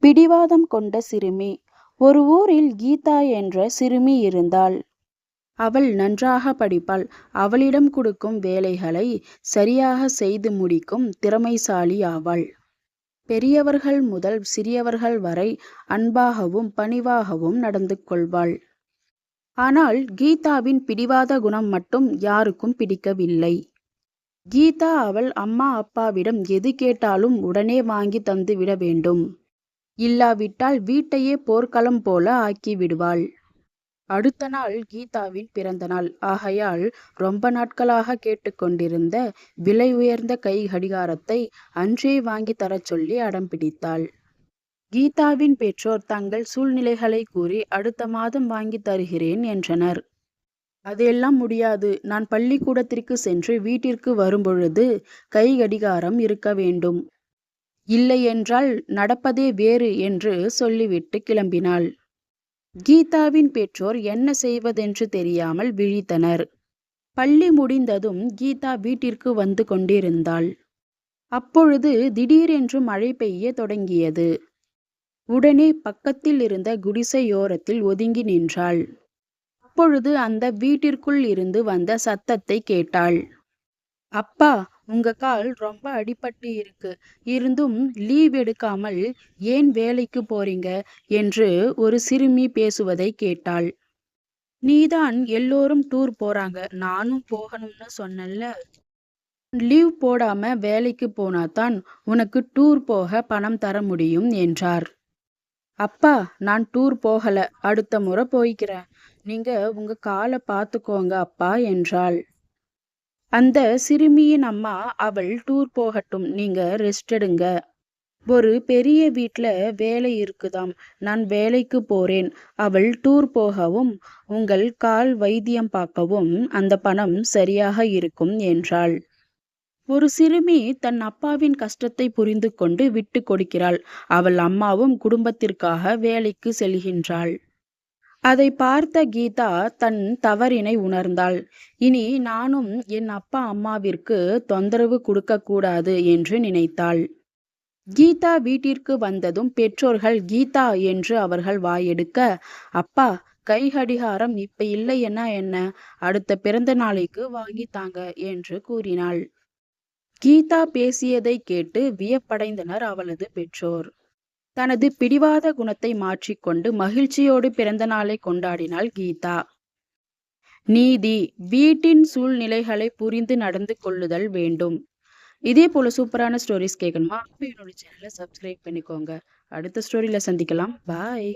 பிடிவாதம் கொண்ட சிறுமி. ஒரு ஊரில் கீதா என்ற சிறுமி இருந்தாள். அவள் நன்றாக படிப்பாள். அவளிடம் கொடுக்கும் வேலைகளை சரியாக செய்து முடிக்கும் திறமைசாலி ஆவாள். பெரியவர்கள் முதல் சிறியவர்கள் வரை அன்பாகவும் பணிவாகவும் நடந்து கொள்வாள். ஆனால் கீதாவின் பிடிவாத குணம் மட்டும் யாருக்கும் பிடிக்கவில்லை. கீதா அவள் அம்மா அப்பாவிடம் எது கேட்டாலும் உடனே வாங்கி தந்து விட வேண்டும். இல்லாவிட்டால் வீட்டையே போர்க்களம் போல ஆக்கி விடுவாள். அடுத்த நாள் கீதாவின் பிறந்த நாள் ஆகையால் ரொம்ப நாட்களாக கேட்டுக்கொண்டிருந்த விலை உயர்ந்த கை கடிகாரத்தை அன்றே வாங்கி தரச் சொல்லி அடம் பிடித்தாள். கீதாவின் பெற்றோர் தங்கள் சூழ்நிலைகளை கூறி அடுத்த மாதம் வாங்கி தருகிறேன் என்றனர். அதெல்லாம் முடியாது. நான் பள்ளிக்கூடத்திற்கு சென்று வீட்டிற்கு வரும்பொழுது கை கடிகாரம் இருக்க வேண்டும். இல்லையென்றால் நடப்பதே வேறு என்று சொல்லிவிட்டு கிளம்பினாள். கீதாவின் பெற்றோர் என்ன செய்வதென்று தெரியாமல் விழித்தனர். பள்ளி முடிந்ததும் கீதா வீட்டிற்கு வந்து கொண்டிருந்தாள். அப்பொழுது திடீரென்று மழை பெய்ய தொடங்கியது. உடனே பக்கத்தில் இருந்த குடிசையோரத்தில் ஒதுங்கி நின்றாள். அப்பொழுது அந்த வீட்டிற்குள் இருந்து வந்த சத்தத்தை கேட்டாள். அப்பா, உங்க கால் ரொம்ப அடிபட்டு இருக்கு. இருந்தும் லீவ் எடுக்காமல் ஏன் வேலைக்கு போறீங்க என்று ஒரு சிறுமி பேசுவதை கேட்டாள். நீதான் எல்லோரும் டூர் போறாங்க, நானும் போகணும்னு சொன்னல்ல. லீவ் போடாம வேலைக்கு போனாதான் உனக்கு டூர் போக பணம் தர முடியும் என்றார். அப்பா, நான் டூர் போகல, அடுத்த முறை போய்க்கிறேன். நீங்க உங்க காலை பார்த்துக்கோங்க அப்பா என்றாள். அந்த சிறுமியின் அம்மா அவள் டூர் போகட்டும், நீங்க ரெஸ்ட் எடுங்க. ஒரு பெரிய வீட்ல வேலை இருக்குதாம், நான் வேலைக்கு போறேன். அவள் டூர் போகவும் உங்கள் கால் வைத்தியம் பார்க்கவும் அந்த பணம் சரியாக இருக்கும் என்றாள். ஒரு சிறுமி தன் அப்பாவின் கஷ்டத்தை புரிந்து கொண்டு விட்டு கொடுக்கிறாள். அவள் அம்மாவும் குடும்பத்திற்காக வேலைக்கு செல்கின்றாள். அதை பார்த்த கீதா தன் தவறினை உணர்ந்தாள். இனி நானும் என் அப்பா அம்மாவிற்கு தொந்தரவு கொடுக்க கூடாது என்று நினைத்தாள். கீதா வீட்டிற்கு வந்ததும் பெற்றோர்கள் கீதா என்று அவர்கள் வாயெடுக்க, அப்பா, கை கடிகாரம் இப்ப இல்லைன்னா என்ன, அடுத்த பிறந்த நாளைக்கு வாங்கித்தாங்க என்று கூறினாள். கீதா பேசியதை கேட்டு வியப்படைந்தனர் அவளது பெற்றோர். தனது பிடிவாத குணத்தை மாற்றிக்கொண்டு மகிழ்ச்சியோடு பிறந்த நாளை கொண்டாடினாள் கீதா. நீதி: வீட்டின் சூழ்நிலைகளை புரிந்து நடந்து கொள்ளுதல் வேண்டும். இதே போல சூப்பரான ஸ்டோரிஸ் கேட்கணுமா? அப்ப என்னோட சேனலை சப்ஸ்கிரைப் பண்ணிக்கோங்க. அடுத்த ஸ்டோரியில சந்திக்கலாம். பாய்.